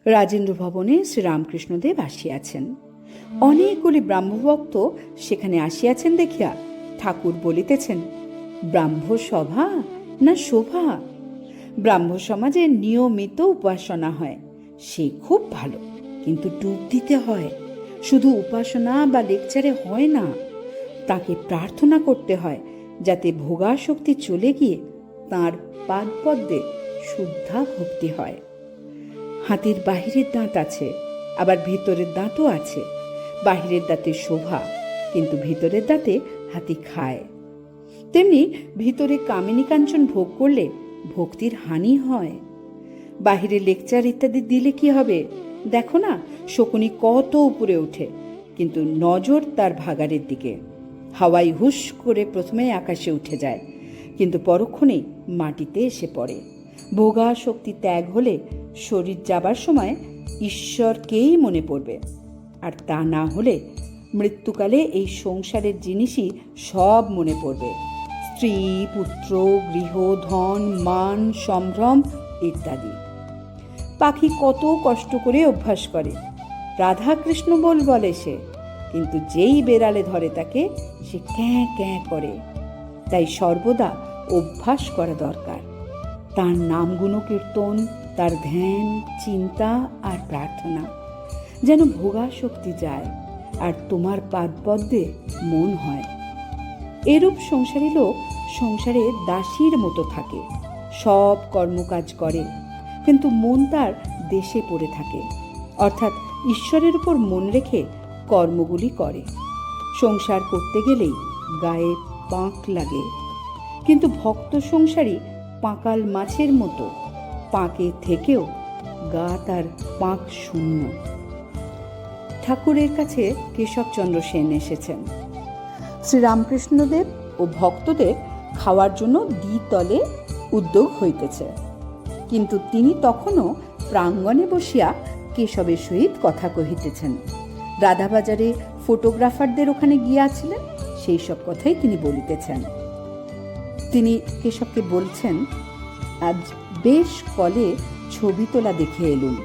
রাজেন্দ্র ভবনে শ্রীরামকৃষ্ণদেব আসিয়াছেন। অনেকগুলি ব্রাহ্মভক্ত সেখানে আসিয়াছেন দেখিয়া ঠাকুর বলিতেছেন, ব্রাহ্মসভা না শোভা? ব্রাহ্ম সমাজে নিয়মিত উপাসনা হয়, সে খুব ভালো, কিন্তু ডুব দিতে হয়। শুধু উপাসনা বা লেকচারে হয় না, তাকে প্রার্থনা করতে হয় যাতে ভোগাসক্তি চলে গিয়ে তাঁর পাদপদ্মে শুদ্ধা ভক্তি হয়। হাতির বাহিরের দাঁত আছে, আবার ভিতরের দাঁতও আছে। বাহিরের দাঁতে শোভা, কিন্তু ভিতরের দাঁতে হাতি খায়। তেমনি ভিতরে কামিনী কাঞ্চন ভোগ করলে ভক্তির হানি হয়। বাহিরে লেকচার ইত্যাদি দিলে কি হবে? দেখো না, শকুনি কত উপরে ওঠে, কিন্তু নজর তার ভাগাড়ের দিকে। হাওয়াই হুশ করে প্রথমে আকাশে উঠে যায়, কিন্তু পরক্ষণেই মাটিতে এসে পড়ে। ভোগাসক্তি ত্যাগ হলে শরীর যাবার সময় ঈশ্বরকেই মনে পড়বে, আর তা না হলে মৃত্যুকালে এই সংসারের জিনিসই সব মনে পড়বে। স্ত্রী, পুত্র, গৃহ, ধন, মান, সম্ভ্রম ইত্যাদি। পাখি কত কষ্ট করে অভ্যাস করে, রাধা কৃষ্ণ বলে সে, কিন্তু যেই বেড়ালে ধরে তাকে সে ক্যাঁ ক্যাঁ করে। তাই সর্বদা অভ্যাস করা দরকার। তার নাম গুণকীর্তন, তার ধ্যান, চিন্তা আর প্রার্থনা, যেন ভোগাসক্তি যায় আর তোমার পাদপদ্মে মন হয়। এরূপ সংসারী লোক সংসারে দাসীর মতো থাকে, সব কর্মকাজ করে, কিন্তু মন তার দেশে পড়ে থাকে, অর্থাৎ ঈশ্বরের উপর মন রেখে কর্মগুলি করে। সংসার করতে গেলেই গায়ে পাঁক লাগে, কিন্তু ভক্ত সংসারী পাঁকাল মাছের মতো, পাঁকে থেকেও গা তার পাঁক শূন্য। ঠাকুরের কাছে কেশবচন্দ্র সেন এসেছেন। শ্রীরামকৃষ্ণদেব ও ভক্তদের খাওয়ার জন্য দ্বিতলে উদ্যোগ হইতেছে, কিন্তু তিনি তখনও প্রাঙ্গণে বসিয়া কেশবের সহিত কথা কহিতেছেন। রাধাবাজারে ফটোগ্রাফারদের ওখানে গিয়াছিলেন, সেই সব কথাই তিনি বলিতেছেন। তিনি কেশবকে বলছেন, আজ বেশ কলে ছবি তোলা দেখে এলুম।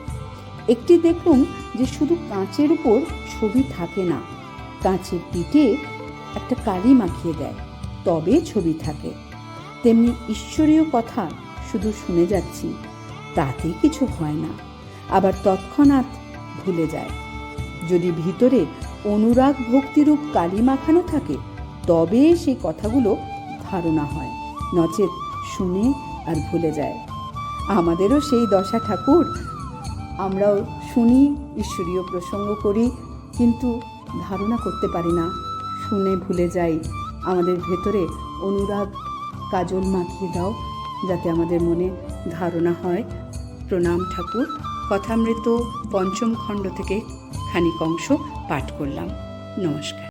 একটি দেখলুম যে শুধু কাঁচের উপর ছবি থাকে না, কাঁচের পিঠে একটা কালি মাখিয়ে দেয়, তবে ছবি থাকে। তেমনি ঈশ্বরীয় কথা শুধু শুনে যাচ্ছি, তাতে কিছু হয় না, আবার তৎক্ষণাৎ ভুলে যায়। যদি ভিতরে অনুরাগ ভক্তিরূপ কালি মাখানো থাকে, তবে সেই কথাগুলো ধারণা হয়, নচেত শুনে আর ভুলে যায়। আমাদেরও সেই দশা ঠাকুর। আমরাও শুনি, ঈশ্বরীয় প্রসঙ্গ করি, কিন্তু ধারণা করতে পারি না, শুনে ভুলে যাই। আমাদের ভেতরে অনুরাগ কাজল মাখিয়ে দাও, যাতে আমাদের মনে ধারণা হয়। প্রণাম ঠাকুর। কথামৃত পঞ্চম খণ্ড থেকে খানিক অংশ পাঠ করলাম। নমস্কার।